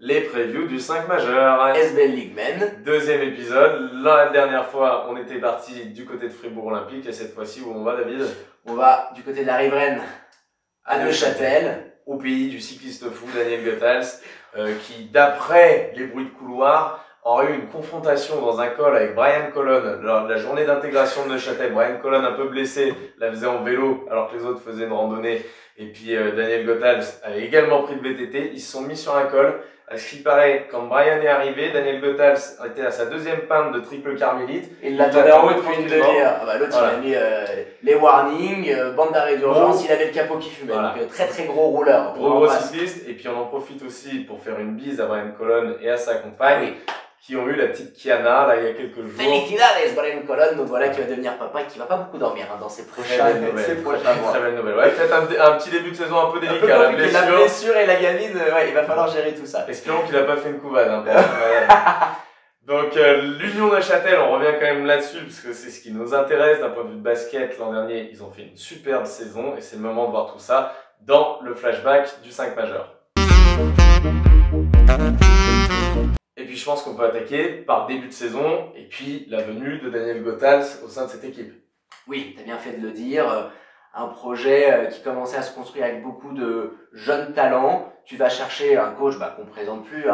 les previews du 5 majeur. SBL League Men. Deuxième épisode. La dernière fois, on était parti du côté de Fribourg Olympique et cette fois-ci, où on va, David? On va du côté de la riveraine à Neuchâtel. Au pays du cycliste fou Daniel Goethals, qui, d'après les bruits de couloir, aurait eu une confrontation dans un col avec Brian Colon lors de la journée d'intégration de Neuchâtel. Brian Colon, un peu blessé, la faisait en vélo alors que les autres faisaient une randonnée. Et puis Daniel Goethals avait également pris le VTT. Ils se sont mis sur un col. À ce qui paraît, quand Brian est arrivé, Daniel Goethals était à sa deuxième pinte de triple carmélite. Il l'attendait en haut depuis une demi-heure. L'autre, voilà. Il a mis les warnings, bande d'arrêt d'urgence, il avait le capot qui fumait. Voilà. Donc très gros rouleur. Gros cycliste. Et puis on en profite aussi pour faire une bise à Brian Colon et à sa compagne. Qui ont eu la petite Kiana là il y a quelques jours. Felicidades Brian Colon, donc voilà qui va devenir papa et qui va pas beaucoup dormir dans ses prochains mois. Très belle nouvelle. Ouais, peut-être un petit début de saison un peu délicat. La blessure et la gamine, il va falloir gérer tout ça. Espérons qu'il a pas fait une couvade. Donc l'Union Neuchâtel, on revient quand même là-dessus parce que c'est ce qui nous intéresse d'un point de vue de basket. L'an dernier, ils ont fait une superbe saison et c'est le moment de voir tout ça dans le flashback du 5 majeur. Et puis je pense qu'on peut attaquer par début de saison et puis la venue de Daniel Goethals au sein de cette équipe. Oui, tu as bien fait de le dire. Un projet qui commençait à se construire avec beaucoup de jeunes talents. Tu vas chercher un coach qu'on ne présente plus.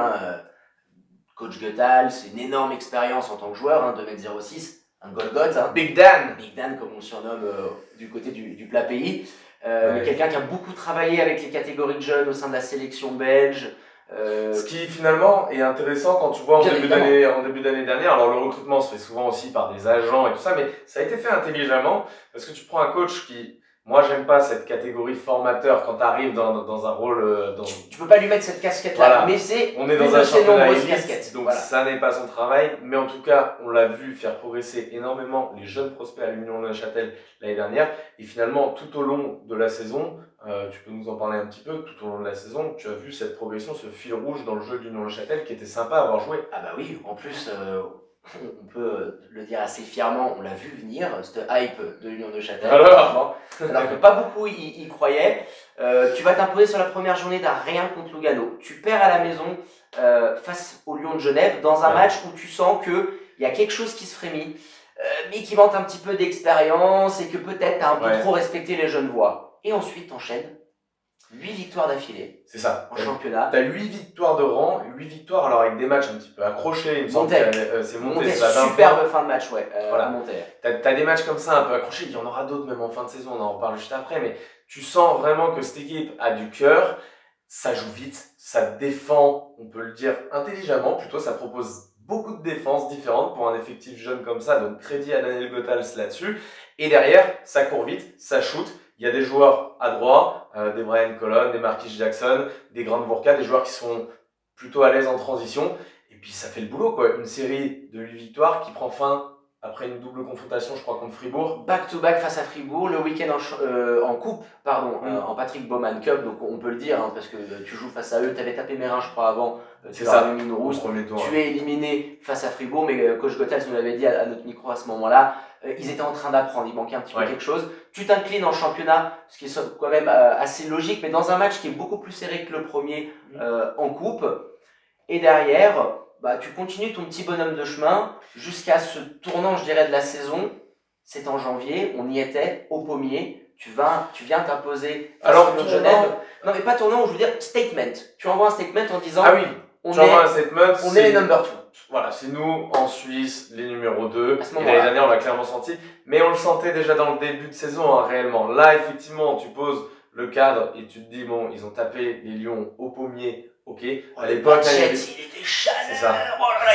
Coach Goethals, c'est une énorme expérience en tant que joueur, 2m06, un Golgoth. Big Dan. Big Dan, comme on le surnomme du côté du plat pays. Mais quelqu'un qui a beaucoup travaillé avec les catégories de jeunes au sein de la sélection belge. Ce qui finalement est intéressant quand tu vois en début d'année dernière, alors le recrutement se fait souvent aussi par des agents et tout ça, mais ça a été fait intelligemment parce que tu prends un coach qui, moi j'aime pas cette catégorie formateur quand tu arrives dans un rôle. Tu peux pas lui mettre cette casquette là, voilà. Mais on est dans un championnat élite, donc voilà. Ça n'est pas son travail, mais en tout cas on l'a vu faire progresser énormément les jeunes prospects à l'Union Neuchâtel l'année dernière et finalement tout au long de la saison. Tu peux nous en parler un petit peu, tout au long de la saison, tu as vu cette progression, ce fil rouge dans le jeu de l'Union Neuchâtel qui était sympa à avoir joué. Ah bah oui, en plus, on peut le dire assez fièrement, on l'a vu venir, cette hype de l'Union Neuchâtel. Alors que pas beaucoup y croyaient. Tu vas t'imposer sur la première journée d'un rien contre Lugano. Tu perds à la maison face au Lyon de Genève dans un match où tu sens qu'il y a quelque chose qui se frémit, mais qui manque un petit peu d'expérience et que peut-être tu as un peu trop respecté les jeunes voix. Et ensuite, t'enchaînes 8 victoires d'affilée. C'est ça. En championnat. T'as 8 victoires de rang, 8 victoires alors avec des matchs un petit peu accrochés. Il me semble que c'est monté. Superbe fin de match, voilà. T'as des matchs comme ça un peu accrochés. Il y en aura d'autres même en fin de saison, on en reparle juste après. Mais tu sens vraiment que cette équipe a du cœur. Ça joue vite, ça défend, on peut le dire intelligemment. Plutôt, ça propose beaucoup de défenses différentes pour un effectif jeune comme ça. Donc crédit à Daniel Goethals là-dessus. Et derrière, ça court vite, ça shoot. Il y a des joueurs à droit, des Brian Colon, des Marquis Jackson, des Grant Bourka, des joueurs qui sont plutôt à l'aise en transition. Et puis ça fait le boulot, quoi. Une série de 8 victoires qui prend fin après une double confrontation, je crois, contre Fribourg. Back-to-back face à Fribourg, le week-end en coupe, en Patrick Bowman Cup, donc on peut le dire, parce que tu joues face à eux. Tu avais tapé Mérin, je crois, avant. Tu leur avais mis une rousse. Tu es éliminé face à Fribourg, mais coach Goethals nous l'avait dit à notre micro à ce moment-là. Ils étaient en train d'apprendre, il manquait un petit peu quelque chose. Tu t'inclines en championnat, ce qui est quand même assez logique, mais dans un match qui est beaucoup plus serré que le premier en coupe. Et derrière, tu continues ton petit bonhomme de chemin jusqu'à ce tournant, je dirais, de la saison. C'est en janvier, on y était, au pommier. Tu viens t'imposer alors de Genève. Non, mais pas tournant, je veux dire statement. Tu envoies un statement en disant on est les number 2. Voilà, c'est nous, en Suisse, les numéros 2. Et l'année dernière, on l'a clairement senti. Mais on le sentait déjà dans le début de saison, réellement. Là, effectivement, tu poses le cadre et tu te dis, bon, ils ont tapé les Lions au pommier. Ok. À l'époque, il était chaleur.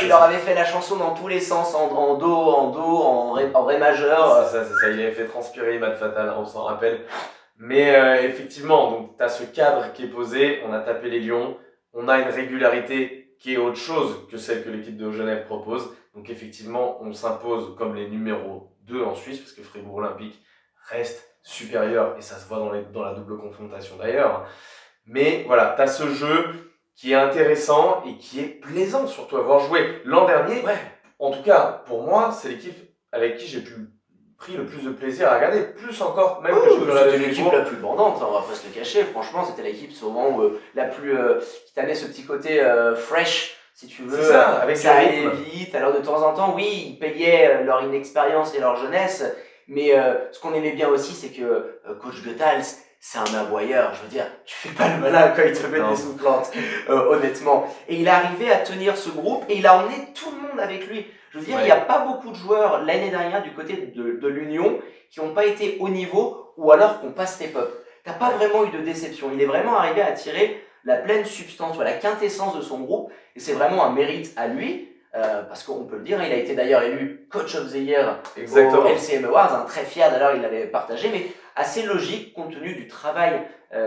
Il leur avait fait la chanson dans tous les sens, en do, en ré majeur. C'est ça. Il avait fait transpirer Matt Fatal, on s'en rappelle. Mais effectivement, donc, tu as ce cadre qui est posé. On a tapé les Lions. On a une régularité qui est autre chose que celle que l'équipe de Genève propose. Donc effectivement, on s'impose comme les numéros 2 en Suisse, parce que Fribourg Olympique reste supérieur, et ça se voit dans la double confrontation d'ailleurs. Mais voilà, tu as ce jeu qui est intéressant et qui est plaisant surtout à voir jouer. L'an dernier, en tout cas pour moi, c'est l'équipe avec qui j'ai pu pris le plus de plaisir à regarder, plus encore même que c'était l'équipe la plus bandante, on va pas se le cacher. Franchement, c'était l'équipe souvent la plus qui t'amenait ce petit côté fresh, si tu veux. Ça, avec ça allait vite. Alors de temps en temps, oui, ils payaient leur inexpérience et leur jeunesse, mais ce qu'on aimait bien aussi, c'est que coach Goethals, c'est un aboyeur. Je veux dire, tu fais pas le malin quand il te met des soufflantes, honnêtement. Et il est arrivé à tenir ce groupe et il a emmené tout le monde avec lui. Je veux dire, il n'y a pas beaucoup de joueurs l'année dernière du côté de l'Union qui n'ont pas été au niveau ou alors qui n'ont pas step up. Tu n'as pas vraiment eu de déception. Il est vraiment arrivé à tirer la pleine substance, la quintessence de son groupe. Et c'est vraiment un mérite à lui. Parce qu'on peut le dire, il a été d'ailleurs élu Coach of the Year au LCM Awards, très fier d'ailleurs, il l'avait partagé, mais assez logique compte tenu du travail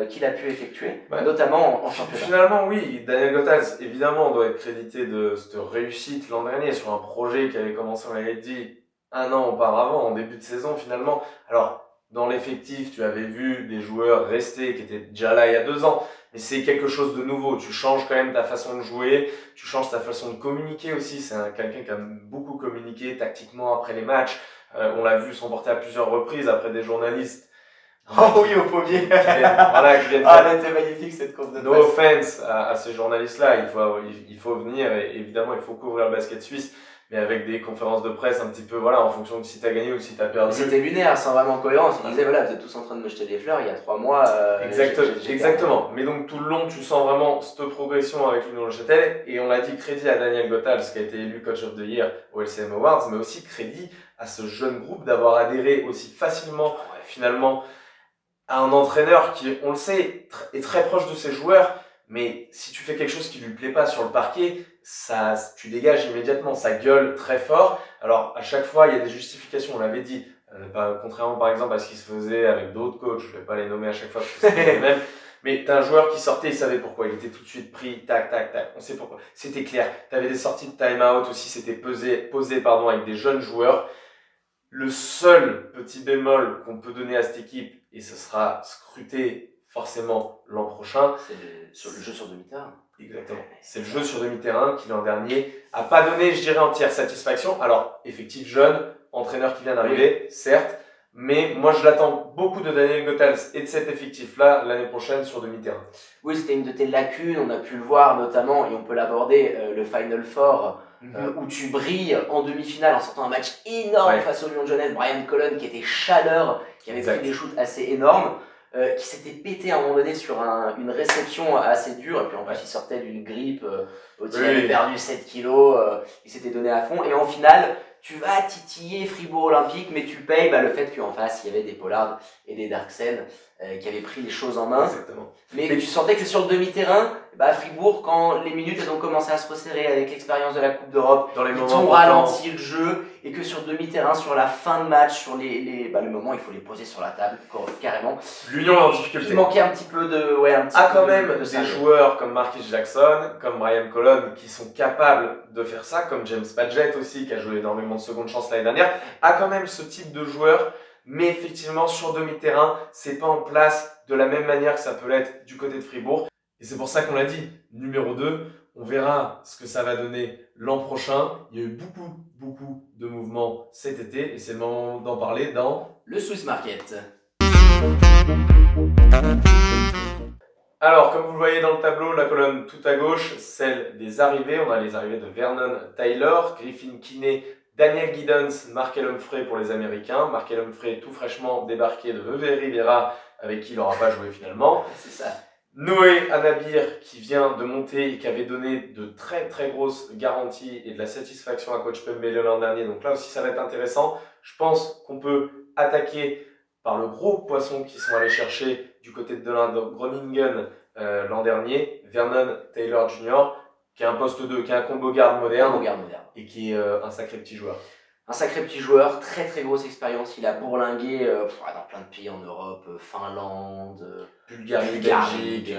qu'il a pu effectuer, notamment en championnat. Finalement, oui, Daniel Goethals, évidemment, on doit être crédité de cette réussite l'an dernier sur un projet qui avait commencé, on l'avait dit, 1 an auparavant, en début de saison finalement. Alors, dans l'effectif, tu avais vu des joueurs rester qui étaient déjà là il y a 2 ans, mais c'est quelque chose de nouveau. Tu changes quand même ta façon de jouer, tu changes ta façon de communiquer aussi. C'est quelqu'un qui a beaucoup communiqué tactiquement après les matchs. On l'a vu s'emporter à plusieurs reprises après des journalistes. Oh oui, au pommier. Qui viennent elle était magnifique cette course de presse. No offense à ces journalistes-là, il faut venir et évidemment il faut couvrir le basket suisse, mais avec des conférences de presse un petit peu, en fonction de si t'as gagné ou si t'as perdu. C'était lunaire, sans vraiment cohérence. Ils disaient, vous êtes tous en train de me jeter des fleurs il y a 3 mois. Exactement. Mais donc tout le long, tu sens vraiment cette progression avec l'Union Neuchâtel. Et on l'a dit, crédit à Daniel Goethals, qui a été élu Coach of the Year au LCM Awards, mais aussi crédit à ce jeune groupe d'avoir adhéré aussi facilement, finalement, à un entraîneur qui, on le sait, est très proche de ses joueurs. Mais si tu fais quelque chose qui lui plaît pas sur le parquet, tu dégages immédiatement, ça gueule très fort. Alors à chaque fois il y a des justifications, on l'avait dit, contrairement par exemple à ce qui se faisait avec d'autres coachs, je vais pas les nommer à chaque fois parce que c'est les mêmes, mais t'as un joueur qui sortait, il savait pourquoi, il était tout de suite pris, tac, on sait pourquoi, c'était clair. T'avais des sorties de time-out aussi, c'était posé avec des jeunes joueurs. Le seul petit bémol qu'on peut donner à cette équipe, et ce sera scruté forcément l'an prochain, c'est le jeu sur demi-terrain. Exactement. C'est le jeu sur demi-terrain qui l'an dernier a pas donné, je dirais, entière satisfaction. Alors, effectif jeune, entraîneur qui vient d'arriver, certes, mais moi je l'attends beaucoup de Daniel Goethals et de cet effectif-là l'année prochaine sur demi-terrain. Oui, c'était une de tes lacunes, on a pu le voir notamment, et on peut l'aborder, le Final Four, où tu brilles en demi-finale en sortant un match énorme face au Lyon de Genève, Brian Colon qui était chaleur, qui avait pris des shoots assez énormes. Qui s'était pété à un moment donné sur une réception assez dure, et puis en plus il sortait d'une grippe, il avait perdu 7 kilos, il s'était donné à fond, et en finale, tu vas titiller Fribourg Olympique, mais tu payes le fait qu'en face, il y avait des Pollard et des Darksen qui avaient pris les choses en main. Exactement. Mais tu sentais que sur le demi-terrain, Fribourg, quand les minutes elles ont commencé à se resserrer avec l'expérience de la Coupe d'Europe, ils ont ralenti le jeu, et que sur demi-terrain, sur la fin de match, sur le moment, il faut les poser sur la table, carrément. L'Union est en difficulté. Il manquait un petit peu de... quand même des joueurs comme Marquis Jackson, comme Brian Colon, qui sont capables de faire ça, comme James Padgett aussi, qui a joué énormément de seconde chance l'année dernière, a quand même ce type de joueur. Mais effectivement, sur demi-terrain, c'est pas en place de la même manière que ça peut l'être du côté de Fribourg. Et c'est pour ça qu'on l'a dit, numéro 2, on verra ce que ça va donner l'an prochain. Il y a eu beaucoup de mouvements cet été et c'est le moment d'en parler dans le Swiss Market. Alors, comme vous le voyez dans le tableau, la colonne tout à gauche, celle des arrivées. On a les arrivées de Vernon Taylor, Griffin Kinney, Daniel Giddens, Markel Humphrey pour les Américains. Markel Humphrey tout fraîchement débarqué de Vevey Rivera, avec qui il n'aura pas joué finalement. C'est ça. Noé Anabir qui vient de monter et qui avait donné de très grosses garanties et de la satisfaction à coach Pembele l'an dernier. Donc là aussi ça va être intéressant. Je pense qu'on peut attaquer par le gros poisson qu'ils sont allés chercher du côté de Groningen l'an dernier, Vernon Taylor Jr., qui est un poste 2, qui est un combo garde moderne et qui est un sacré petit joueur. Un sacré petit joueur, très grosse expérience. Il a bourlingué dans plein de pays en Europe, Finlande, Bulgarie, Belgique,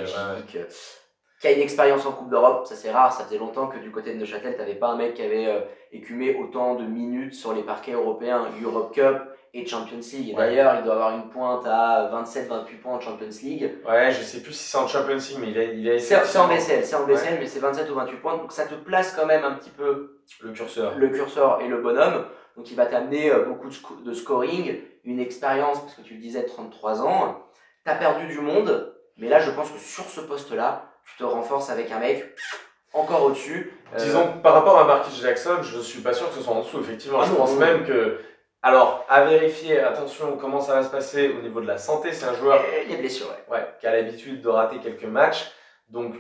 qui a une expérience en Coupe d'Europe. Ça c'est rare, ça faisait longtemps que du côté de Neuchâtel, t'avais pas un mec qui avait écumé autant de minutes sur les parquets européens, Europe Cup et Champions League. Et d'ailleurs, il doit avoir une pointe à 27-28 points en Champions League. Ouais, je sais plus si c'est en Champions League, mais il a c'est en BCL, mais c'est 27 ou 28 points. Donc ça te place quand même un petit peu le curseur et le bonhomme. Donc il va t'amener beaucoup de scoring, une expérience, parce que tu le disais, 33 ans. Tu as perdu du monde, mais là je pense que sur ce poste-là, tu te renforces avec un mec encore au-dessus. Disons que par rapport à Marquis Jackson, je ne suis pas sûr que ce soit en dessous, effectivement. Je pense même que... Alors, à vérifier, attention, comment ça va se passer au niveau de la santé. C'est un joueur les blessures, qui a l'habitude de rater quelques matchs. Donc,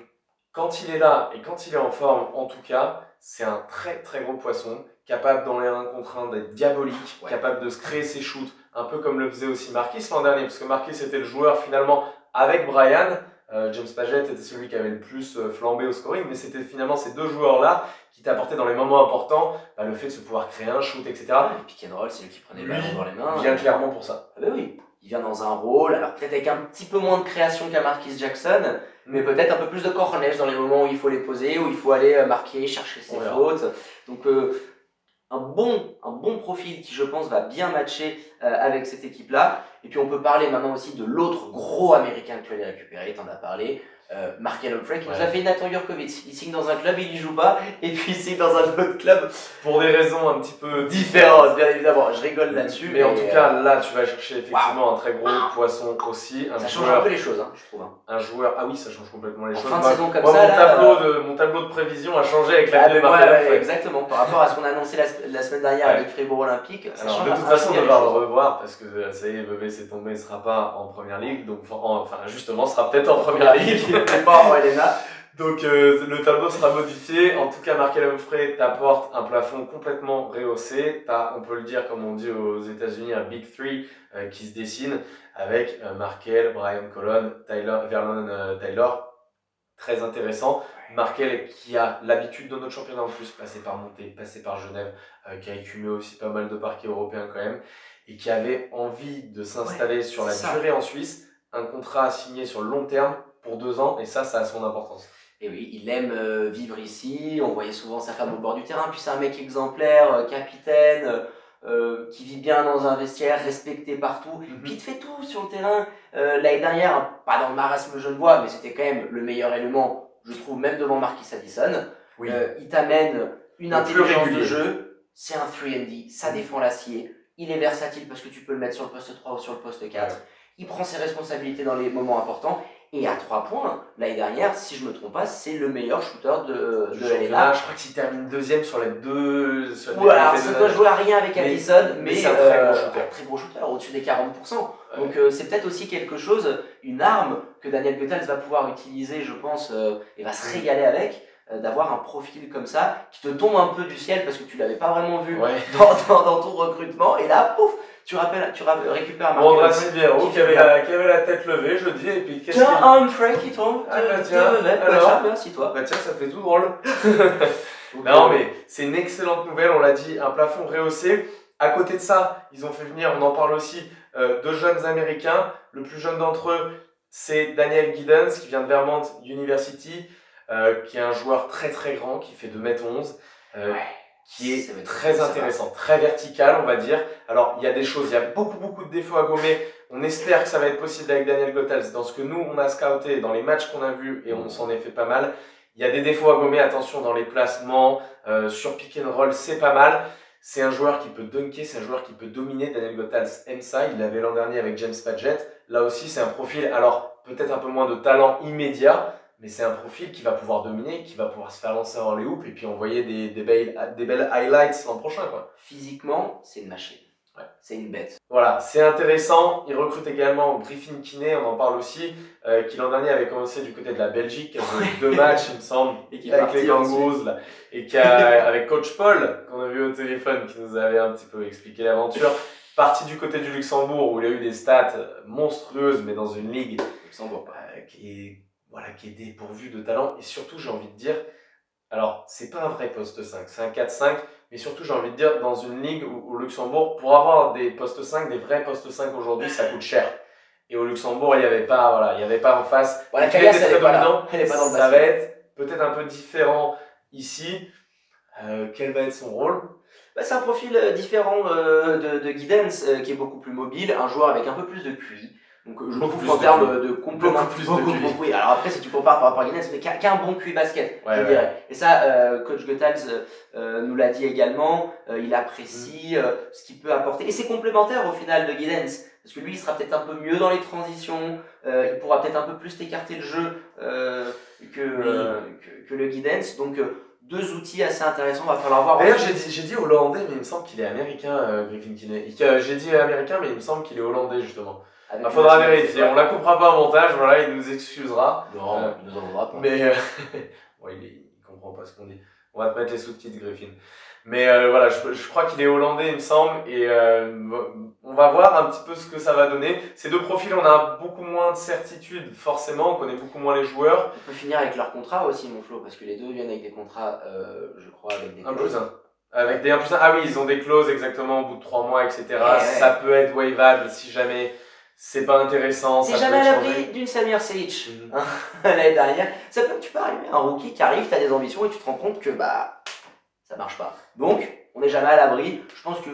quand il est là et quand il est en forme, en tout cas, c'est un très très gros poisson, capable dans les 1 contre 1 d'être diabolique, capable de se créer ses shoots, un peu comme le faisait aussi Marquis l'an dernier, parce que Marquis était le joueur finalement avec Brian. James Padgett était celui qui avait le plus flambé au scoring, mais c'était finalement ces deux joueurs-là qui t'apportaient dans les moments importants le fait de se pouvoir créer un shoot, etc. Le pick and roll, c'est lui qui prenait le ballon dans les mains. Il vient clairement pour ça. Ah bah oui, il vient dans un rôle, alors peut-être avec un petit peu moins de création qu'à Marquis Jackson, mais peut-être un peu plus de cornège dans les moments où il faut les poser, où il faut aller marquer, chercher ses fautes. Donc un bon profil qui, je pense, va bien matcher avec cette équipe-là. Et puis on peut parler maintenant aussi de l'autre gros américain que tu allais récupérer, tu en as parlé, Markel Humphrey, qui nous a fait Nathan Jurkovic. Il signe dans un club, il y joue pas, et puis il signe dans un autre club. Pour des raisons un petit peu différentes, bien évidemment. Je rigole là-dessus. Mais en tout cas, là, tu vas chercher effectivement un très gros poisson aussi. Ça change un peu les choses, je trouve. Un joueur, ah oui, ça change complètement les choses. En fin de saison comme ça, mon tableau de prévision a changé avec la de Markel Humphrey. Exactement, par rapport à ce qu'on a annoncé la semaine dernière avec Fribourg Olympique. Alors, de toute façon, on va le revoir parce que ça y est, Bébé s'est tombé, il ne sera pas en première ligue. Donc, enfin, justement, sera peut-être en première ligue. Il n'est pas en Helena. Donc le tableau sera modifié. En tout cas, Markel Humphrey t'apporte un plafond complètement rehaussé. T'as, on peut le dire comme on dit aux États-Unis, un Big Three qui se dessine avec Markel, Brian Colon, Vernon Taylor. Très intéressant. Markel qui a l'habitude de notre championnat en plus, passé par Monté, passé par Genève, qui a écumé aussi pas mal de parquets européens quand même, et qui avait envie de s'installer sur la durée en Suisse, un contrat signé sur le long terme pour 2 ans, et ça a son importance. Et oui, il aime vivre ici, on voyait souvent sa femme au bord du terrain, puis c'est un mec exemplaire, capitaine, qui vit bien dans un vestiaire, respecté partout, puis il te fait tout sur le terrain. L'année dernière, pas dans le marasme genevois, mais c'était quand même le meilleur élément, je trouve, même devant Marquis Addison. Oui. Il t'amène une intelligence de jeu, c'est un 3&D, ça défend l'acier, il est versatile parce que tu peux le mettre sur le poste 3 ou sur le poste 4, il prend ses responsabilités dans les moments importants, et à 3 points, l'année dernière, si je me trompe pas, c'est le meilleur shooter de Helena. Je crois qu'il termine 2e sur les deux. Voilà, ça doit jouer à rien avec Addison, mais c'est un très gros shooter, au-dessus des 40%. Donc c'est peut-être aussi quelque chose, une arme que Daniel Goethals va pouvoir utiliser, je pense, et va se régaler avec, d'avoir un profil comme ça, qui te tombe un peu du ciel parce que tu l'avais pas vraiment vu dans ton recrutement, et là, pouf, tu récupères Markel Humphrey qui avait la tête levée, je dis, et puis qu'est-ce qu'il y a un Humphrey qui tombe merci toi. Bah tiens, ça fait tout drôle. Non mais c'est une excellente nouvelle, on l'a dit, un plafond rehaussé. À côté de ça, ils ont fait venir, on en parle aussi, 2 jeunes américains. Le plus jeune d'entre eux, c'est Daniel Giddens qui vient de Vermont University, qui est un joueur très très grand, qui fait 2m11. Qui est très intéressant, très vertical, on va dire. Alors, il y a des choses, il y a beaucoup de défauts à gommer. On espère que ça va être possible avec Daniel Goethals. Dans ce que nous, on a scouté, dans les matchs qu'on a vus, et on s'en est fait pas mal, il y a des défauts à gommer. Attention, dans les placements, sur pick and roll, c'est pas mal. C'est un joueur qui peut dunker, c'est un joueur qui peut dominer. Daniel Goethals aime ça. Il l'avait l'an dernier avec James Padgett. Là aussi, c'est un profil, alors peut-être un peu moins de talent immédiat, mais c'est un profil qui va pouvoir dominer, qui va pouvoir se faire lancer en les hoops et puis envoyer des belles highlights l'an prochain, quoi. Physiquement, c'est une machine. C'est une bête. Voilà, c'est intéressant. Il recrute également Griffin Kinney, on en parle aussi, qui l'an dernier avait commencé du côté de la Belgique, qui a joué 2 matchs, il me semble, et qui avec les Kangaroos, là, et qui a, avec coach Paul, qu'on a vu au téléphone, qui nous avait un petit peu expliqué l'aventure, parti du côté du Luxembourg, où il a eu des stats monstrueuses, mais dans une ligue Luxembourg, qui est dépourvu de talent. Et surtout, j'ai envie de dire, alors, c'est pas un vrai poste 5, c'est un 4-5, mais surtout, j'ai envie de dire, dans une ligue au Luxembourg, pour avoir des postes 5, des vrais postes 5 aujourd'hui, ça coûte cher. Et au Luxembourg, il n'y avait pas en face. Voilà, il était très dominant. Ça va être peut-être un peu différent ici. Quel va être son rôle? C'est un profil différent de Giddens, qui est beaucoup plus mobile, un joueur avec un peu plus de QI. Donc je trouve qu'en termes de complémentarité, oui. Alors après, si tu compares par rapport à Giddens, mais qui a un bon QI basket, je dirais. Et ça, coach Goethals nous l'a dit également, il apprécie ce qu'il peut apporter. Et c'est complémentaire au final de Giddens, parce que lui, il sera peut-être un peu mieux dans les transitions, il pourra peut-être un peu plus t'écarter le jeu que le Giddens. Donc deux outils assez intéressants, va falloir voir. D'ailleurs, j'ai dit hollandais, mais il me semble qu'il est américain, Griffin Kinney. J'ai dit américain, mais il me semble qu'il est hollandais, justement. Il faudra vérifier. On la coupera pas en montage, voilà, il nous excusera. Non, il nous en voudra pas. Mais ouais, il comprend pas ce qu'on dit. On va te mettre les sous-titres, Griffin. Mais voilà, je crois qu'il est hollandais, il me semble, et on va voir un petit peu ce que ça va donner. Ces deux profils, on a beaucoup moins de certitude, forcément, on connaît beaucoup moins les joueurs. On peut finir avec leur contrat aussi, mon Flo, parce que les deux viennent avec des contrats, je crois, avec des clauses. 1+1. Avec des 1+1. Ah oui, ils ont des clauses exactement au bout de 3 mois, etc. Ça peut être waivable si jamais c'est pas intéressant. T'es jamais à l'abri d'une Samir Selic l'année dernière. Tu peux arriver à un rookie qui arrive, t'as des ambitions et tu te rends compte que ça marche pas. Donc, on n'est jamais à l'abri. Je pense que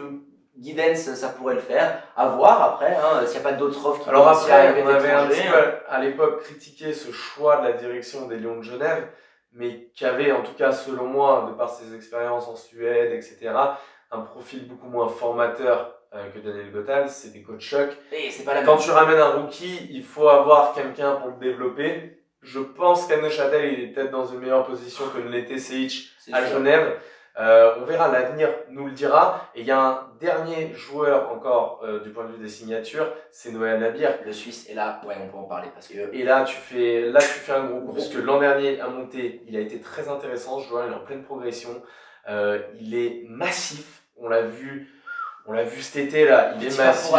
Giddens, ça pourrait le faire. À voir après, s'il n'y a pas d'autres offres qui Alors après, on avait un petit peu à l'époque critiqué ce choix de la direction des Lions de Genève, mais qui avait, en tout cas selon moi, de par ses expériences en Suède, etc., un profil beaucoup moins formateur que Daniel Goethals. C'est des coachs chocs. Et c'est pas la même. Quand tu ramènes un rookie, il faut avoir quelqu'un pour le développer. Je pense qu'à Neuchâtel, il est peut-être dans une meilleure position que ne l'était Seic à Genève. On verra, l'avenir nous le dira. Et il y a un dernier joueur encore du point de vue des signatures, c'est Noël Nabir. Le Suisse, et là, ouais, on peut en parler parce que. Et là, tu fais un gros coup, parce que l'an dernier à monter, il a été très intéressant. Ce joueur, il est en pleine progression. Il est massif. On l'a vu cet été là. Il est massif.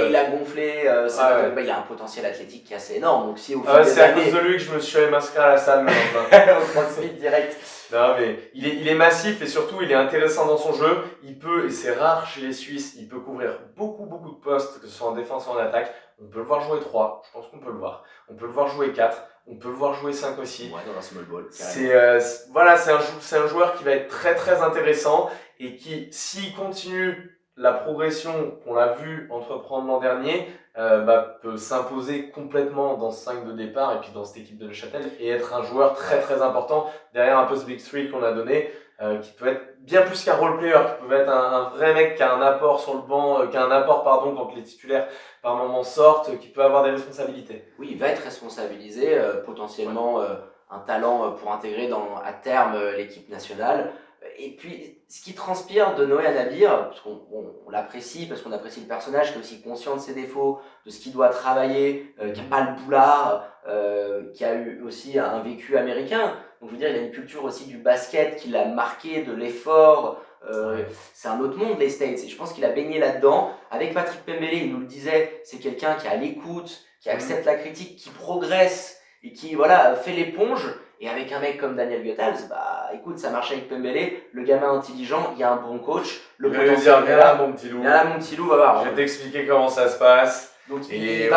Il a gonflé. Il a un potentiel athlétique qui est assez énorme. Donc si au c'est à cause de lui que je me suis allé m'inscrire à la salle. Au CrossFit direct. Non mais il est massif et surtout il est intéressant dans son jeu. Il peut, et c'est rare chez les Suisses, il peut couvrir beaucoup de postes, que ce soit en défense ou en attaque. On peut le voir jouer 3, je pense qu'on peut le voir. On peut le voir jouer 4, on peut le voir jouer 5 aussi. Ouais, dans un small ball. C'est un joueur qui va être très intéressant et qui, s'il continue la progression qu'on l'a vu entreprendre l'an dernier, peut s'imposer complètement dans ce 5 de départ et puis dans cette équipe de Neuchâtel et être un joueur très important derrière un peu ce Big 3 qu'on a donné, qui peut être bien plus qu'un role player, qui peut être un vrai mec qui a un apport sur le banc, quand les titulaires par moment sortent, qui peut avoir des responsabilités. Oui, il va être responsabilisé, potentiellement un talent pour intégrer à terme l'équipe nationale. Et puis, ce qui transpire de Noé Nabir, parce qu'on l'apprécie, parce qu'on apprécie le personnage, qui est aussi conscient de ses défauts, de ce qu'il doit travailler, qui n'a pas le boulard, qui a eu aussi un vécu américain. Donc, je veux dire, il a une culture aussi du basket qui l'a marqué, de l'effort. C'est un autre monde, les States. Et je pense qu'il a baigné là-dedans. Avec Patrick Pembele, il nous le disait, c'est quelqu'un qui est à l'écoute, qui accepte la critique, qui progresse et qui fait l'éponge. Et avec un mec comme Daniel Goethals, écoute, ça marche avec Pembele, le gamin intelligent, il y a un bon coach, le potentiel est là, mon petit loup. Viens là, mon petit loup, va voir. Je vais t'expliquer comment ça se passe. Donc il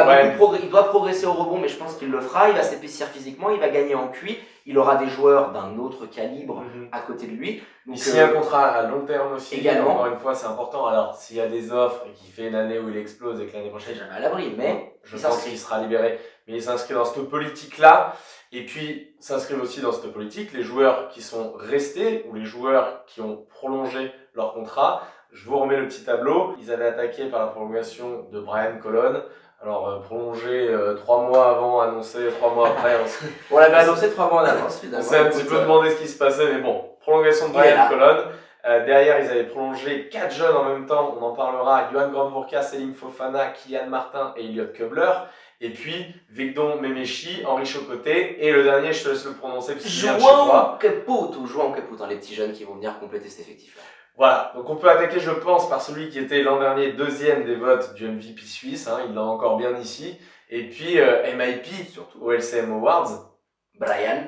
doit progresser au rebond, mais je pense qu'il le fera, il va s'épaissir physiquement, il va gagner en QI, il aura des joueurs d'un autre calibre à côté de lui. Donc, il signe un contrat à long terme aussi, également. Encore une fois, c'est important. Alors, s'il y a des offres et qu'il fait une année où il explose et que l'année prochaine, jamais à l'abri, mais je pense qu'il sera libéré. Mais il s'inscrit dans cette politique-là. Et puis, s'inscrivent aussi dans cette politique les joueurs qui sont restés ou les joueurs qui ont prolongé leur contrat. Je vous remets le petit tableau. Ils avaient attaqué par la prolongation de Brian Colon. Alors, prolongé 3 mois avant, annoncé 3 mois après. On l'avait annoncé 3 mois en avance, finalement. On s'est un petit peu demandé ce qui se passait, mais bon, prolongation de Brian Colon. Derrière, ils avaient prolongé 4 jeunes en même temps. On en parlera. Johan Grandvoorka, Selim Fofana, Kylian Martin et Elliot Kubler. Et puis, Vigdon Memechi, Henri Chocoté, et le dernier, je te laisse le prononcer, parce qu'il vient de chez toi. Jouant Caput, les petits jeunes qui vont venir compléter cet effectif-là. Voilà, donc on peut attaquer, je pense, par celui qui était l'an dernier deuxième des votes du MVP suisse, il l'a encore bien ici. Et puis, MIP, surtout au LCM Awards, Brian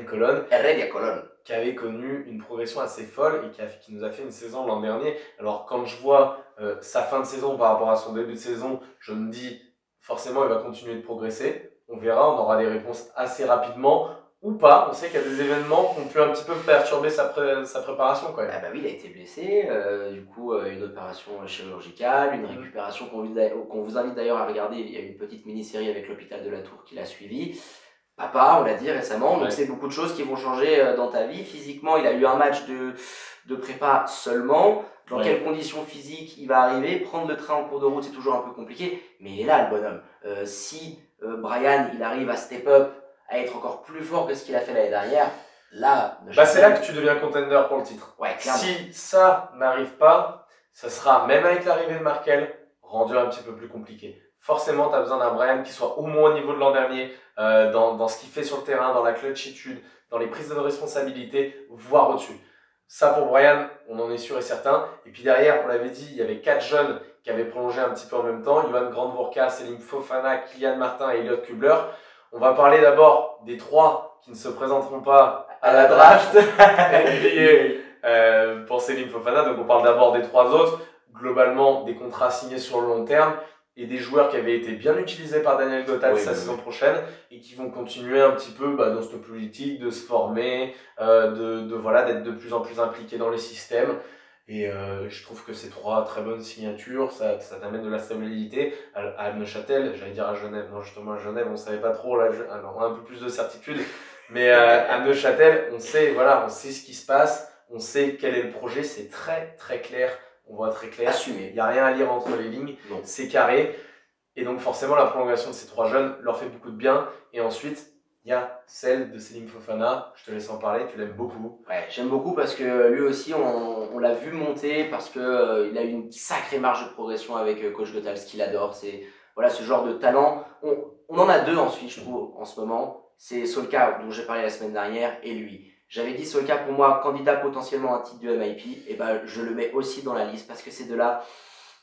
Colon, Heredia Colon, qui avait connu une progression assez folle et qui nous a fait une saison l'an dernier. Alors, quand je vois sa fin de saison par rapport à son début de saison, je me dis, forcément, il va continuer de progresser. On verra, on aura des réponses assez rapidement. ou pas. On sait qu'il y a des événements qui ont pu un petit peu perturber sa préparation quand même. Ah bah oui, il a été blessé, du coup une opération chirurgicale, une récupération qu'on vous invite d'ailleurs à regarder. Il y a une petite mini-série avec l'hôpital de la Tour qui l'a suivi. Papa, on l'a dit récemment, donc c'est beaucoup de choses qui vont changer dans ta vie. Physiquement, il a eu un match de prépa seulement. Dans quelles conditions physiques il va arriver? Prendre le train en cours de route, c'est toujours un peu compliqué, mais il est là le bonhomme. Si Brian, il arrive à step up, à être encore plus fort que ce qu'il a fait l'année dernière, là... c'est là que tu deviens contender pour le titre. Ouais, clairement. Si ça n'arrive pas, ça sera, même avec l'arrivée de Markel, rendu un petit peu plus compliqué. Forcément, tu as besoin d'un Brian qui soit au moins au niveau de l'an dernier, dans ce qu'il fait sur le terrain, dans la clutchitude, dans les prises de responsabilité, voire au-dessus. Ça, pour Brian, on en est sûr et certain. Et puis derrière, on l'avait dit, il y avait 4 jeunes qui avaient prolongé un petit peu en même temps. Johan Grandvoorka, Selim Fofana, Kylian Martin et Elliot Kubler. On va parler d'abord des 3 qui ne se présenteront pas à la draft NBA pour Selim Fofana. Donc on parle d'abord des 3 autres. Globalement, des contrats signés sur le long terme et des joueurs qui avaient été bien utilisés par Daniel Gotthard sa saison prochaine et qui vont continuer un petit peu dans cette politique de se former, d'être de plus en plus impliqués dans les systèmes. Et je trouve que c'est 3 très bonnes signatures, ça t'amène de la stabilité. À Neuchâtel, j'allais dire à Genève, non justement à Genève on savait pas trop, là on a un peu plus de certitude, mais à Neuchâtel on sait ce qui se passe, on sait quel est le projet, c'est très très clair. On voit très clair. Assumé. Il n'y a rien à lire entre les lignes. C'est carré. Et donc, forcément, la prolongation de ces 3 jeunes leur fait beaucoup de bien. Et ensuite, il y a celle de Selim Fofana. Je te laisse en parler. Tu l'aimes beaucoup. Ouais, j'aime beaucoup parce que lui aussi, on l'a vu monter parce que il a eu une sacrée marge de progression avec coach Gotthard, ce qu'il adore. C'est ce genre de talent. On en a 2 ensuite, je trouve, en ce moment. C'est Solka, dont j'ai parlé la semaine dernière, et lui. J'avais dit Solka pour moi candidat potentiellement à un titre du MIP, et je le mets aussi dans la liste parce que c'est de là,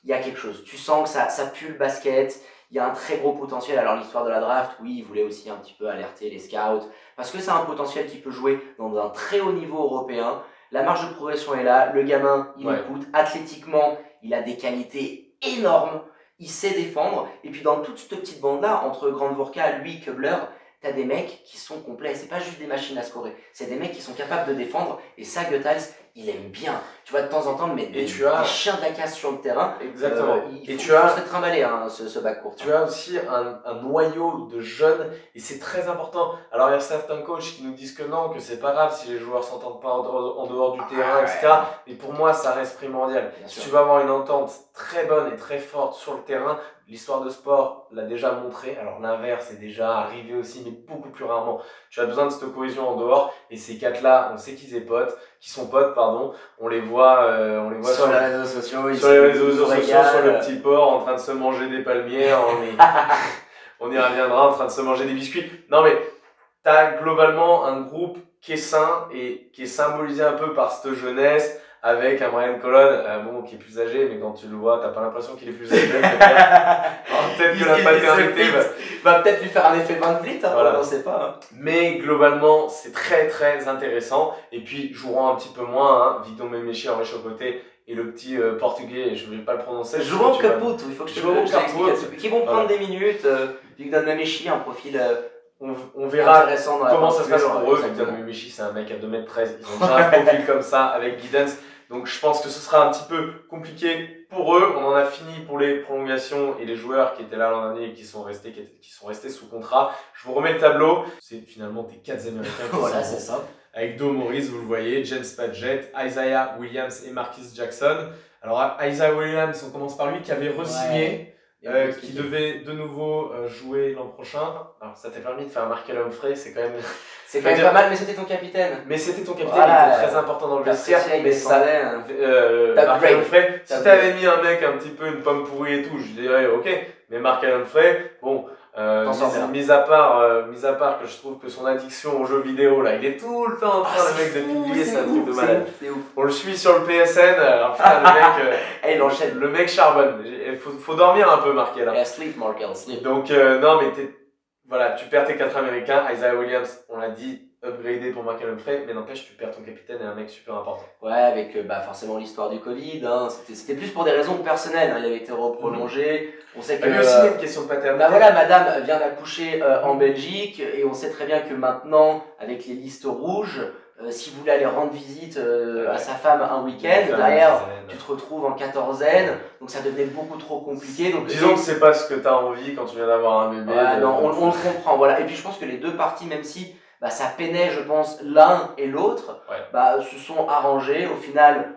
il y a quelque chose. Tu sens que ça pue le basket, il y a un très gros potentiel. Alors l'histoire de la draft, oui, il voulait aussi un petit peu alerter les scouts parce que c'est un potentiel qui peut jouer dans un très haut niveau européen. La marge de progression est là, le gamin, il écoute, athlétiquement, il a des qualités énormes, il sait défendre, et puis dans toute cette petite bande-là, entre Grandvoorka, lui, Kubler, t'as des mecs qui sont complets, c'est pas juste des machines à scorer, c'est des mecs qui sont capables de défendre, et ça, Gotthard, il aime bien. Tu vois, de temps en temps, mettre des chiens de la casse sur le terrain. Exactement. Il faut se trimballer, ce backcourt. Tu as aussi un noyau de jeunes, et c'est très important. Alors, il y a certains coachs qui nous disent que non, que c'est pas grave si les joueurs s'entendent pas en dehors du terrain, etc. Mais pour moi, ça reste primordial. Si tu vas avoir une entente très bonne et très forte sur le terrain, l'histoire de sport l'a déjà montré. Alors, l'inverse est déjà arrivé aussi, mais beaucoup plus rarement. Tu as besoin de cette cohésion en dehors, et ces 4-là, on sait qu'ils sont potes, pardon. On les voit sur les réseaux sociaux, sur le petit port, en train de se manger des palmières. On y reviendra, en train de se manger des biscuits. Non, mais t'as globalement un groupe qui est sain et qui est symbolisé un peu par cette jeunesse, avec un Brian Colon, qui est plus âgé, mais quand tu le vois, t'as pas l'impression qu'il est plus âgé. Peut-être que la paternité va peut-être lui faire un effet Van Vliet, on ne sait pas. Mais globalement, c'est très très intéressant. Et puis, joueront un petit peu moins, Victor Memechi en côté et le petit portugais, je ne vais pas le prononcer. Joueront au Caput, il faut que je te qui vont prendre des minutes. Victor Memechi, un profil... On verra comment ça se passe pour eux. Victor Memechi, c'est un mec à 2m13. Ils ont déjà un profil comme ça avec Giddens. Donc je pense que ce sera un petit peu compliqué pour eux. On en a fini pour les prolongations et les joueurs qui étaient là l'an dernier et qui sont restés sous contrat. Je vous remets le tableau. C'est finalement tes 4 Américains qui voilà, c'est ça. Avec Doe Morris, vous le voyez, James Padgett, Isaiah Williams et Marquis Jackson. Alors Isaiah Williams, on commence par lui, qui avait re-signé. Qui devait de nouveau jouer l'an prochain. Alors ça t'a permis de faire marquer Humphrey, c'est quand même... C'est quand même pas mal, mais c'était ton capitaine. Mais c'était ton capitaine, il était très important dans le vestiaire. Mais ça, Markel Humphrey, si t'avais mis un mec un petit peu une pomme pourrie et tout, je dirais ok. Mais Markel Humphrey, bon, mis à part que je trouve que son addiction aux jeux vidéo, là, il est tout le temps en train, le mec, de publier, c'est un truc de malade. On le suit sur le PSN, alors putain, le mec, il enchaîne. Le mec charbonne. Faut dormir un peu, Markel. Sleep, Markel, sleep. Donc, non, mais voilà, tu perds tes 4 Américains, Isaiah Williams, on l'a dit, upgradé pour Markel Humphrey, mais n'empêche, tu perds ton capitaine et un mec super important. Ouais, avec forcément l'histoire du Covid, hein. C'était plus pour des raisons personnelles, hein. Il avait été reprolongé. On sait que. Il y a aussi une question de paternité. Bah voilà, madame vient d'accoucher en Belgique, et on sait très bien que maintenant, avec les listes rouges, si vous voulez aller rendre visite à sa femme un week-end, derrière, tu te retrouves en quatorzaine, donc ça devenait beaucoup trop compliqué. Donc, disons que c'est pas ce que tu as envie quand tu viens d'avoir un bébé. Non, on le comprend, voilà. Et puis je pense que les deux parties, même si ça peinait, je pense, l'un et l'autre, se sont arrangés. Au final,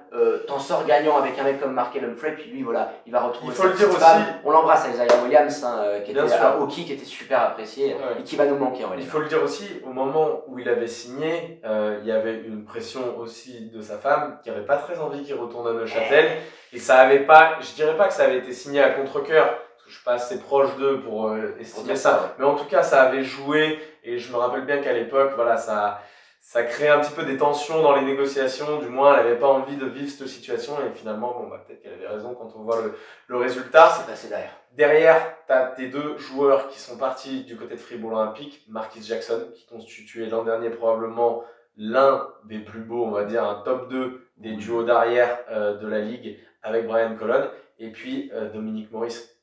t'en sors gagnant avec un mec comme Markel Humphrey, puis lui, voilà, il va retrouver sa petite femme. On l'embrasse, Isaiah Williams, qui était un hockey qui était super apprécié et qui va nous manquer. Il faut le dire aussi, au moment où il avait signé, il y avait une pression aussi de sa femme qui avait pas très envie qu'il retourne à Neuchâtel. Et ça avait pas, je dirais pas que ça avait été signé à contre-cœur, je suis pas assez proche d'eux pour estimer ça, mais en tout cas ça avait joué, et je me rappelle bien qu'à l'époque, voilà, ça créait un petit peu des tensions dans les négociations, du moins elle avait pas envie de vivre cette situation, et finalement, peut-être qu'elle avait raison quand on voit le résultat. C'est passé derrière. Derrière, t'as tes deux joueurs qui sont partis du côté de Fribourg Olympique, Marquis Jackson, qui constituait l'an dernier probablement l'un des plus beaux, on va dire, un top 2 des duos d'arrière de la ligue, avec Brian Colon, et puis Dominique Maurice.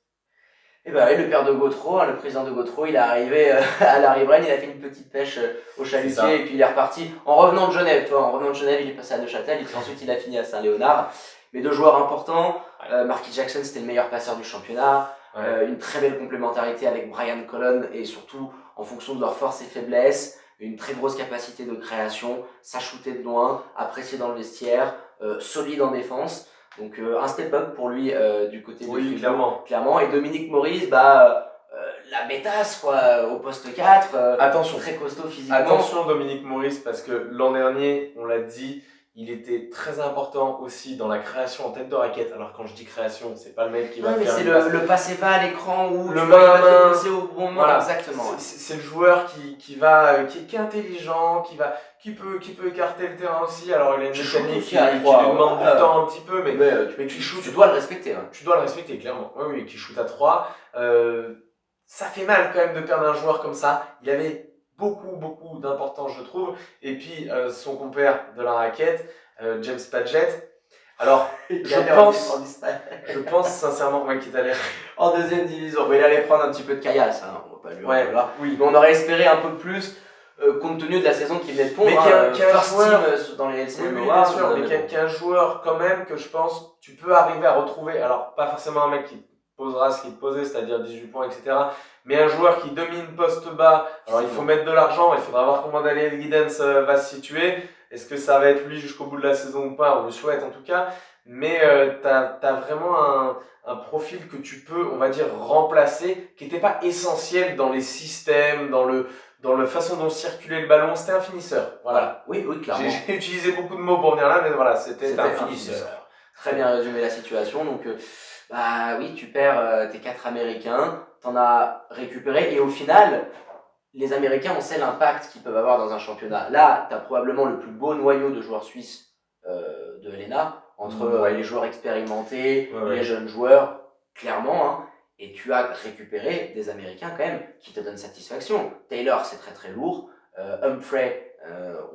Et le père de Gautreau, le président de Gautreau, il est arrivé à la riveraine, il a fait une petite pêche au chalutier, et puis il est reparti en revenant de Genève. En revenant de Genève, il est passé à Neuchâtel, et puis ensuite il a fini à Saint-Léonard. Mais deux joueurs importants, Marquis Jackson, c'était le meilleur passeur du championnat, une très belle complémentarité avec Brian Colon, et surtout en fonction de leurs forces et faiblesses, une très grosse capacité de création, ça shootait de loin, apprécié dans le vestiaire, solide en défense. Donc un step-up pour lui du côté de Fribourg, clairement. Et Dominique Maurice, la métasse quoi, au poste 4, attention, très costaud physiquement. Attention Dominique Maurice, parce que l'an dernier, on l'a dit, il était très important aussi dans la création en tête de raquette. Alors quand je dis création, c'est pas le mec qui va faire... mais c'est le passer pas à l'écran où le main à main, au bon moment, voilà, exactement. C'est le joueur qui est intelligent, qui peut écarter le terrain aussi. Alors il a une mécanique qui demande du temps un petit peu, mais tu dois le respecter. Tu dois le respecter, clairement. Oui, qui shoot à 3. Ça fait mal quand même de perdre un joueur comme ça. Il avait beaucoup d'importance, je trouve. Et puis son compère de la raquette, James Padgett. Alors, je pense sincèrement qu'il allait en deuxième division. Mais il allait prendre un petit peu de caillasse, hein. On va pas lui oui. Mais on aurait espéré un peu plus, compte tenu de la saison qui venait de pondre. Mais qu'un joueur dans les LCM, bien sûr, mais qu'un joueur quand même que je pense tu peux arriver à retrouver. Alors, pas forcément un mec qui posera ce qu'il posait, c'est-à-dire 18 points, etc. Mais un joueur qui domine poste bas. Alors, il faut mettre de l'argent, il faudra voir comment Daniel Giddens va se situer. Est-ce que ça va être lui jusqu'au bout de la saison ou pas? On le souhaite en tout cas. Mais t'as vraiment un profil que tu peux, on va dire, remplacer, qui n'était pas essentiel dans les systèmes, dans la façon dont circulait le ballon. C'était un finisseur. Voilà. Oui, clairement. J'ai utilisé beaucoup de mots pour venir là, mais voilà, c'était un finisseur. Très bien résumé la situation. Donc, oui, tu perds tes 4 Américains, t'en as récupéré, et au final, les Américains, on sait l'impact qu'ils peuvent avoir dans un championnat. Là, t'as probablement le plus beau noyau de joueurs suisses de LNA, entre les joueurs expérimentés, les jeunes joueurs, clairement, hein, et tu as récupéré des Américains quand même qui te donnent satisfaction. Taylor, c'est très lourd. Humphrey,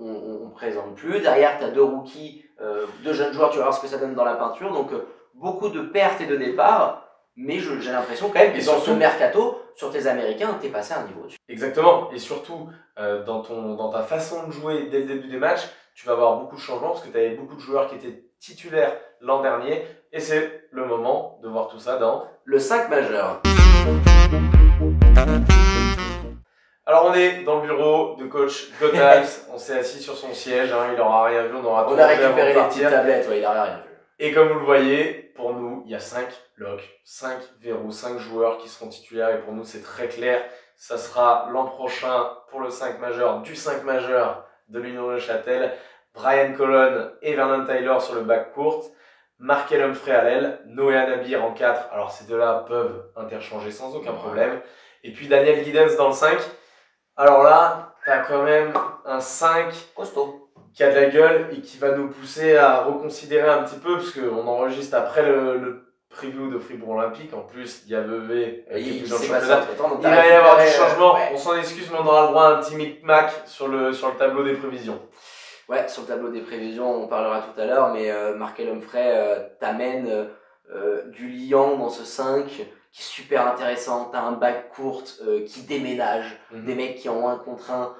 on présente plus. Derrière, tu as 2 rookies, 2 jeunes joueurs, tu vas voir ce que ça donne dans la peinture. Donc, beaucoup de pertes et de départs, mais j'ai l'impression quand même que dans ce mercato, sur tes Américains, tu es passé à un niveau dessus. Exactement, et surtout, dans ta façon de jouer dès le début des matchs, tu vas avoir beaucoup de changements parce que tu avais beaucoup de joueurs qui étaient titulaires l'an dernier, et c'est le moment de voir tout ça dans le 5 majeur. Alors on est dans le bureau de coach Goethals, on s'est assis sur son siège, hein, il n'aura rien vu, on a récupéré les petites tablettes, il n'aura rien vu. Et comme vous le voyez, pour nous, il y a 5 locks, 5 verrous, 5 joueurs qui seront titulaires, et pour nous c'est très clair, ça sera l'an prochain pour le 5 majeur, du 5 majeur de l'Union de Neuchâtel, Brian Colon et Vernon Taylor sur le backcourt, Markel Humphrey à l'aile, Noé Anabir en 4, alors ces deux-là peuvent interchanger sans aucun problème, et puis Daniel Giddens dans le 5. Alors là, tu as quand même un 5 costaud qui a de la gueule et qui va nous pousser à reconsidérer un petit peu, parce qu'on enregistre après le preview de Fribourg Olympique. En plus, il y a Vevey qui est il dans le s'est passé championnat. entre-temps, donc Il t'as va y avoir du récupéré, changement. ouais. On s'en excuse, mais on aura le droit à un petit micmac sur le tableau des prévisions. Ouais, sur le tableau des prévisions, on parlera tout à l'heure, mais Markel Humphrey t'amène du liant dans ce 5 qui est super intéressant. T'as un back courte qui déménage, des mecs qui en 1 contre 1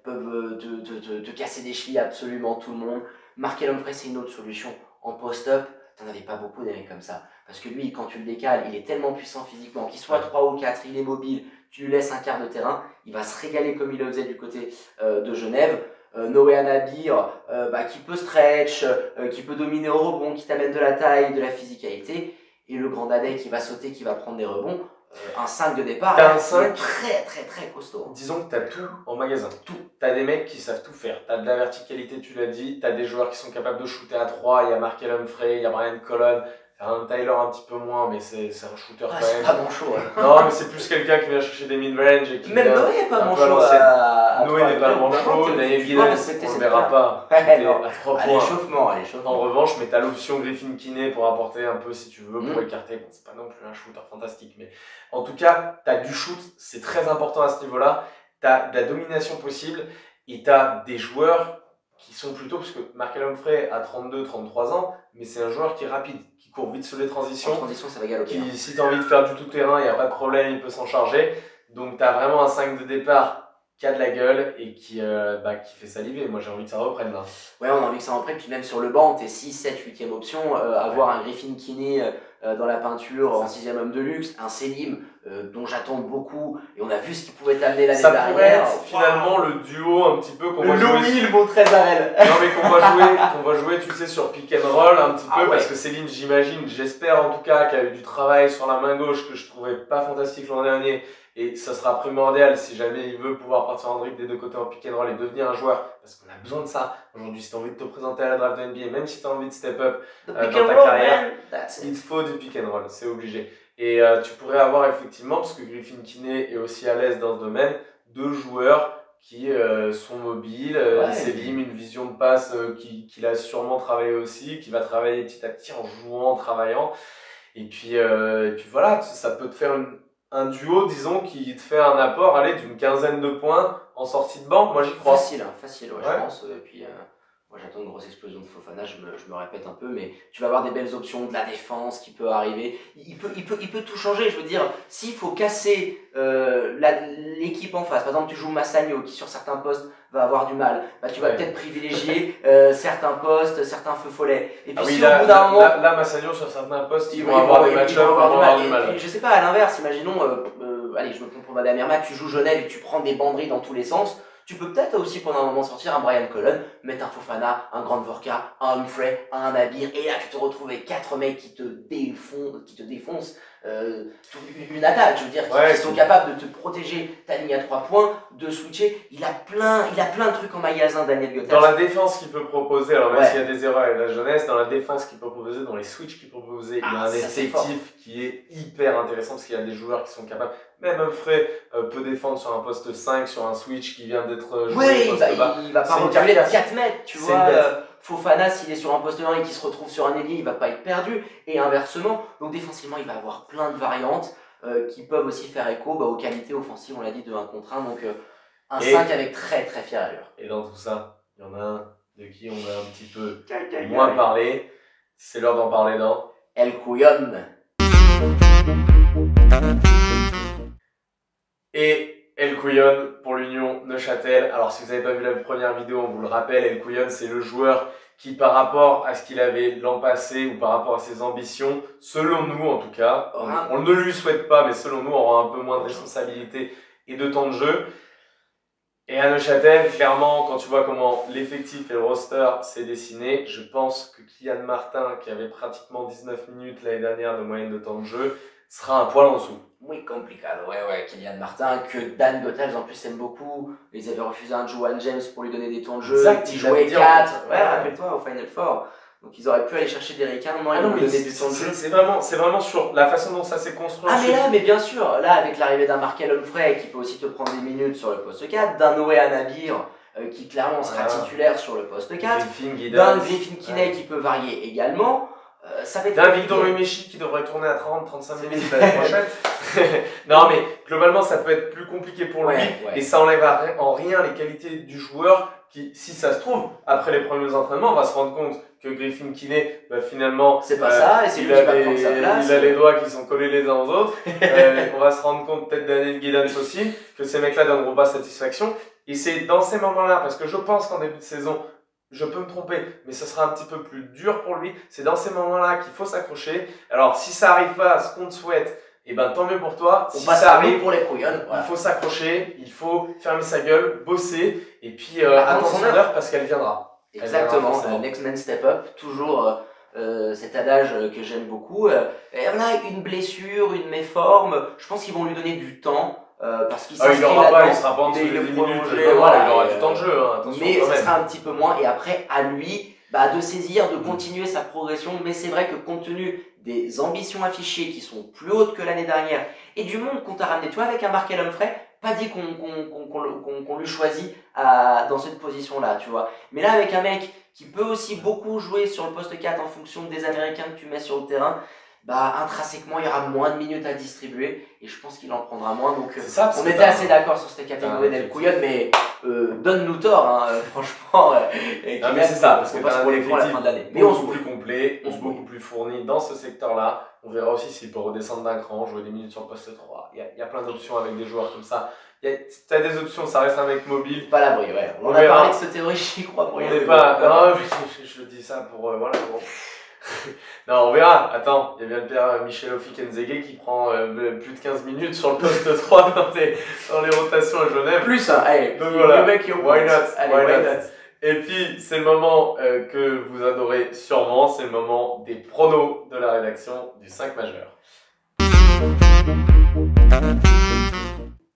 peuvent te casser des chevilles absolument tout le monde. Markel Humphrey, c'est une autre solution. En post-up, t'en avais pas beaucoup des mecs comme ça. Parce que lui, quand tu le décales, il est tellement puissant physiquement, qu'il soit 3 ou 4, il est mobile, tu lui laisses un quart de terrain, il va se régaler comme il le faisait du côté de Genève. Noé Nabir, qui peut stretch, qui peut dominer au rebond, qui t'amène de la taille, de la physicalité, et le grand dadais qui va sauter, qui va prendre des rebonds. Un 5 de départ, t'as un 5 très très très costaud. Disons que t'as tout en magasin, tout. T'as des mecs qui savent tout faire, t'as de la verticalité, tu l'as dit, t'as des joueurs qui sont capables de shooter à 3, il y a Markel Humphrey, il y a Brian Colon, un Tyler un petit peu moins, mais c'est un shooter quand même. C'est pas manchot. Non, mais c'est plus quelqu'un qui vient chercher des mid-range et qui même Noé n'est pas manchot. Noé n'est pas manchot, Daniel Giddens, on ne verra pas. À 3 points. L'échauffement. En revanche, mais t'as l'option Griffin Kinney pour apporter un peu si tu veux, pour écarter. Bon, c'est pas non plus un shooter fantastique, mais en tout cas, t'as du shoot, c'est très important à ce niveau-là. T'as de la domination possible et t'as des joueurs qui sont plutôt, parce que Markel Humphrey a 32-33 ans, mais c'est un joueur qui est rapide, qui court vite sur les transitions. En transition, ça va galoper. Qui, si tu as envie de faire du tout-terrain, il n'y a pas de problème, il peut s'en charger. Donc tu as vraiment un 5 de départ qui a de la gueule et qui fait saliver. Moi j'ai envie que ça reprenne là. Ouais, on a envie que ça reprenne, puis même sur le banc, t'es 6, 7, 8e option, avoir un Griffin Kinney dans la peinture en 6e homme de luxe, un Selim dont j'attends beaucoup, et on a vu ce qu'il pouvait t'amener l'année dernière. Ça pourrait être finalement le duo un petit peu qu'on va jouer. Louis, le beau Trésarel. Non mais qu'on va jouer, tu sais, sur pick and roll un petit peu, parce que Céline, j'espère en tout cas qu'elle a eu du travail sur la main gauche que je trouvais pas fantastique l'an dernier. Et ça sera primordial si jamais il veut pouvoir partir en dribble des deux côtés en pick and roll et devenir un joueur, parce qu'on a besoin de ça. Aujourd'hui, si tu as envie de te présenter à la draft de NBA, même si tu as envie de step up dans ta carrière, il te faut du pick and roll, c'est obligé. Et tu pourrais avoir effectivement, parce que Griffin Kinney est aussi à l'aise dans ce domaine, 2 joueurs qui sont mobiles, Selim, une vision de passe qu'il a sûrement travaillé aussi, qui va travailler petit à petit en jouant, en travaillant. Et puis voilà, ça peut te faire un duo, disons, qui te fait un apport d'une 15aine de points en sortie de banc. Moi, j'y crois. Facile, je pense. Et puis, moi, j'attends une grosse explosion de Fofana, je me répète un peu, mais tu vas avoir des belles options, de la défense qui peut arriver. Il peut tout changer, je veux dire, s'il faut casser l'équipe en face, par exemple, tu joues Massagno qui, sur certains postes, va avoir du mal, tu vas peut-être privilégier certains postes, certains feux follets. Et puis, si au bout d'un moment. Là, Massagno, sur certains postes, ils vont avoir des match-ups, ils vont avoir du mal. Je sais pas, à l'inverse, imaginons, allez, je me comprends pas Damien Mac, tu joues Genève et tu prends des banderies dans tous les sens. Tu peux peut-être aussi pendant un moment sortir un Brian Colon, mettre un Fofana, un Grand Vorka, un Humphrey, un Nabir, et là tu te retrouves avec 4 mecs qui te défoncent une attaque, je veux dire, qui sont capables de te protéger ta ligne à 3 points, de switcher. Il a plein de trucs en magasin, Daniel Goethals. Dans la défense qu'il peut proposer, alors même s'il y a des erreurs avec la jeunesse, dans la défense qu'il peut proposer, dans les switches qu'il peut proposer, il a un effectif qui est hyper intéressant parce qu'il y a des joueurs qui sont capables. Même Humphrey peut défendre sur un poste 5, sur un switch qui vient d'être joué au poste bas. Il va pas reculer de 4 mètres, tu vois. Fofana, s'il est sur un poste 1 et qu'il se retrouve sur un ailier, il va pas être perdu. Et inversement, donc défensivement, il va avoir plein de variantes qui peuvent aussi faire écho aux qualités offensives, on l'a dit, de 1 contre 1. Donc un 5 avec très très fière allure. Et dans tout ça, il y en a un de qui on a un petit peu moins parlé. C'est l'heure d'en parler dans El Couillon. Et El Couillon pour l'Union Neuchâtel. Alors si vous n'avez pas vu la première vidéo, on vous le rappelle, El Couillon c'est le joueur qui par rapport à ce qu'il avait l'an passé ou par rapport à ses ambitions, selon nous en tout cas, on ne lui souhaite pas, mais selon nous aura un peu moins de responsabilité et de temps de jeu. Et à Neuchâtel, clairement, quand tu vois comment l'effectif et le roster s'est dessiné, je pense que Kylian Martin, qui avait pratiquement 19 minutes l'année dernière de moyenne de temps de jeu, sera un poil en dessous. Muy complicado, Kylian Martin, que Dan Goethals en plus aime beaucoup. Ils avaient refusé un Juwan James pour lui donner des temps de jeu. Il jouait 4, rappelle-toi, au Final Four. Donc ils auraient pu aller chercher des Ricains, non, ils lui donner du temps de jeu. C'est vraiment sur la façon dont ça s'est construit. Mais bien sûr, là avec l'arrivée d'un Markel Humphrey qui peut aussi te prendre des minutes sur le poste 4, d'un Noé Nabir qui clairement sera titulaire sur le poste 4, d'un Griffin Kinney qui peut varier également. D'un Victor Umeshi qui devrait tourner à 30-35 minutes l'année prochaine. Non, mais globalement, ça peut être plus compliqué pour lui. Et ça enlève en rien les qualités du joueur qui, si ça se trouve, après les premiers entraînements, on va se rendre compte que Griffin Kinney, finalement, c'est pas ça, et c'est lui qui va prendre sa place. Il a les doigts qui sont collés les uns aux autres. On va se rendre compte, peut-être Daniel Giddens aussi, que ces mecs-là donneront pas satisfaction. Et c'est dans ces moments-là, parce que je pense qu'en début de saison, je peux me tromper, mais ce sera un petit peu plus dur pour lui. C'est dans ces moments-là qu'il faut s'accrocher. Alors, si ça arrive pas à ce qu'on te souhaite, et tant mieux pour toi. Si ça arrive pour les couillonnes, il faut s'accrocher, il faut fermer sa gueule, bosser, et puis attendre son heure parce qu'elle viendra. Exactement, next man step up, toujours cet adage que j'aime beaucoup. Et voilà, une blessure, une méforme, je pense qu'ils vont lui donner du temps. Parce qu'il il sera pas en dessous des 10 minutes, il aura du temps de jeu. Mais ça sera un petit peu moins, et après à lui de saisir, de continuer sa progression. Mais c'est vrai que compte tenu des ambitions affichées qui sont plus hautes que l'année dernière et du monde qu'on t'a ramené, tu vois, avec un Markel Humphrey, pas dit qu'on lui choisit dans cette position-là, tu vois. Mais là, avec un mec qui peut aussi beaucoup jouer sur le poste 4 en fonction des Américains que tu mets sur le terrain, intrinsèquement, il y aura moins de minutes à distribuer et je pense qu'il en prendra moins. Donc, on était assez d'accord sur cette catégorie d'El Couillon, mais donne-nous tort, franchement. Mais c'est ça, parce qu'on passe pour les fonds à la fin de l'année. Mais on se plus complet, on se beaucoup plus fourni dans ce secteur-là. On verra aussi s'il peut redescendre d'un cran, jouer des minutes sur le poste 3. Il y a plein d'options avec des joueurs comme ça. Tu as des options, ça reste un mec mobile. Pas l'abri, ouais. On a parlé de cette théorie, j'y crois pour rien. On n'est pas. Non, je dis ça pour. Voilà, bon. Non, on verra. Attends, il y a bien le père Michel Ofi-Kenzege qui prend plus de 15 minutes sur le poste 3 dans les rotations à Genève. Plus, allez. Donc voilà. Le mec qui why not? Et puis, c'est le moment que vous adorez sûrement, c'est le moment des pronos de la rédaction du 5 majeur.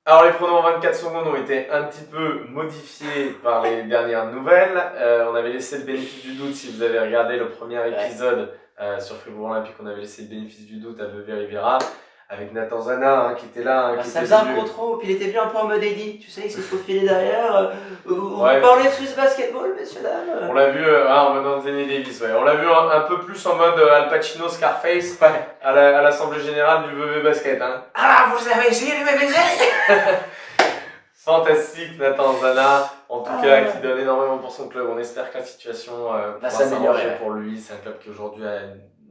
Alors les pronos en 24 secondes ont été un petit peu modifiés par les dernières nouvelles. On avait laissé le bénéfice du doute, si vous avez regardé le premier épisode sur Fribourg Olympique, on avait laissé le bénéfice du doute à Vevey Rivera avec Nathan Zana qui était là. Ça faisait un peu trop, puis il était bien un peu en mode Eddie, tu sais, il s'est faufilé derrière. Vous parlez de Swiss Basketball, messieurs, dames? On l'a vu en mode Anthony Davis, on l'a vu un peu plus en mode Al Pacino Scarface à l'Assemblée Générale du Vevey Basket. Ah, vous avez essayé les bébés? Fantastique Nathan Zana, en tout cas qui donne énormément pour son club. On espère que la situation va s'améliorer pour lui. C'est un club qui aujourd'hui a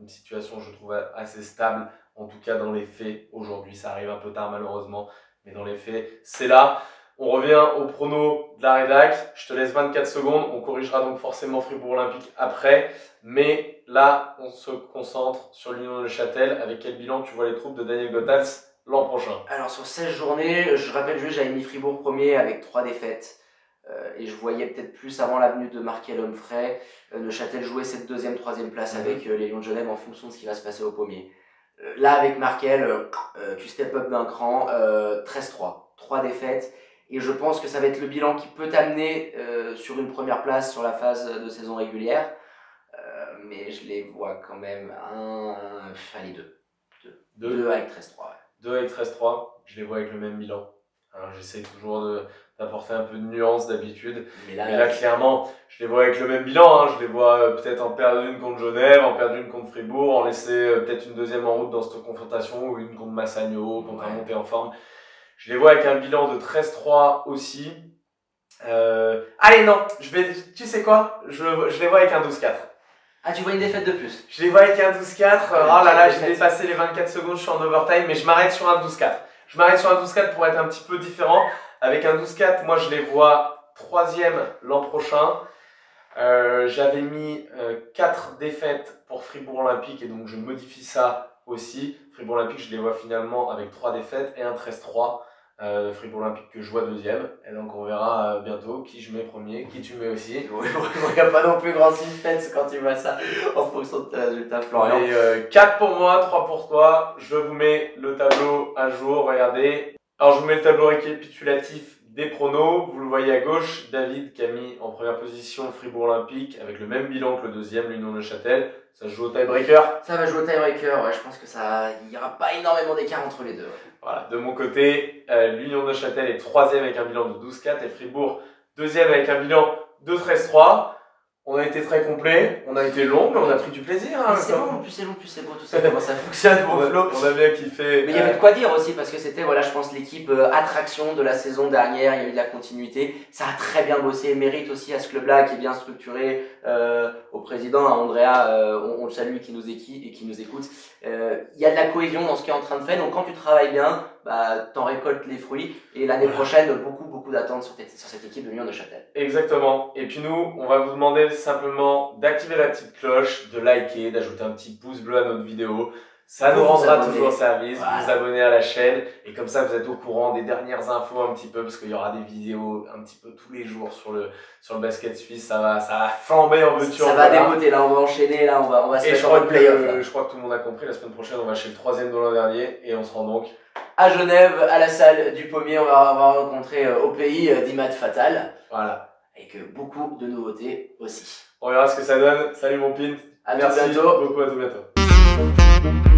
une situation, je trouve, assez stable. En tout cas dans les faits, aujourd'hui, ça arrive un peu tard malheureusement, mais dans les faits, c'est là. On revient au prono de la rédac. Je te laisse 24 secondes. On corrigera donc forcément Fribourg Olympique après. Mais là, on se concentre sur l'Union de Châtel. Avec quel bilan tu vois les troupes de Daniel Gothals l'an prochain? Alors sur 16 journées, je rappelle juste, j'avais mis Fribourg premier avec 3 défaites. Et je voyais peut-être plus avant l'avenue de Markel Humphrey, Neuchâtel jouer cette deuxième, troisième place avec les Lions de Genève en fonction de ce qui va se passer au pommier. Là avec Markel, tu step up d'un cran, 13-3, 3 défaites. Et je pense que ça va être le bilan qui peut t'amener sur une première place sur la phase de saison régulière. Mais je les vois quand même allez, 2 avec 13-3. Ouais. 2 avec 13-3, je les vois avec le même bilan. Alors j'essaie toujours d'apporter un peu de nuance d'habitude. Mais là, clairement, je les vois avec le même bilan. Je les vois peut-être en perdre une contre Genève, en perdre une contre Fribourg, en laisser peut-être une deuxième en route dans cette confrontation, ou une contre Massagno, contre un monté en forme. Je les vois avec un bilan de 13-3 aussi. Allez, non, tu sais quoi, je les vois avec un 12-4. Ah, tu vois une défaite de plus? Je les vois avec un 12-4. Oh là là, j'ai dépassé les 24 secondes, je suis en overtime, mais je m'arrête sur un 12-4. Je m'arrête sur un 12-4 pour être un petit peu différent. Avec un 12-4, moi je les vois 3e l'an prochain. J'avais mis 4 défaites pour Fribourg Olympique et donc je modifie ça aussi. Fribourg Olympique, je les vois finalement avec 3 défaites et un 13-3. Fribourg Olympique que je vois 2e. Et donc on verra bientôt qui je mets premier, qui tu mets aussi. Il n'y a pas non plus grand suspense quand tu vois ça en fonction de tes résultats, Florian. 4 pour moi, 3 pour toi. Je vous mets le tableau à jour, regardez. Alors je vous mets le tableau récapitulatif des pronos. Vous le voyez à gauche, David qui a mis en première position Fribourg Olympique avec le même bilan que le 2e, l'Union de Châtel. Ça se joue au tie-breaker. Ça va jouer au tie-breaker, ouais. Je pense que il n'y aura pas énormément d'écart entre les deux. Ouais. Voilà, de mon côté, l'Union de Châtel est 3e avec un bilan de 12-4 et Fribourg 2e avec un bilan de 13-3. On a été très complet, on a été long, mais on a pris du plaisir. Hein, c'est bon, plus c'est long, plus c'est beau, tout ça, comment ça fonctionne, mon Flo. On a bien kiffé. Mais il y avait de quoi dire aussi, parce que c'était, voilà, je pense, l'équipe attraction de la saison dernière, il y a eu de la continuité. Ça a très bien bossé, mérite aussi à ce club-là qui est bien structuré. Au président, à Andrea, on le salue, qui nous écoute. Il y a de la cohésion dans ce qui est en train de faire, donc quand tu travailles bien, bah, t'en récoltes les fruits. Et l'année prochaine, beaucoup d'attentes sur cette équipe de Lyon Neuchâtel. Exactement. Et puis nous, on va vous demander simplement d'activer la petite cloche, de liker, d'ajouter un petit pouce bleu à notre vidéo. Ça nous rendra toujours service, vous abonner à la chaîne et comme ça vous êtes au courant des dernières infos un petit peu parce qu'il y aura des vidéos un petit peu tous les jours sur le basket suisse, ça va flamber en veux-tu. Ça va déboter là, on va enchaîner là, on va se mettre en play-off. Je crois que tout le monde a compris, la semaine prochaine on va chez le 3e de l'an dernier et on se rend donc à Genève, à la salle du Pommier, on va rencontrer au pays d'Imad Fatal. Voilà. Avec beaucoup de nouveautés aussi. On verra ce que ça donne. Salut mon Pint. À bientôt. Merci beaucoup, à tout bientôt.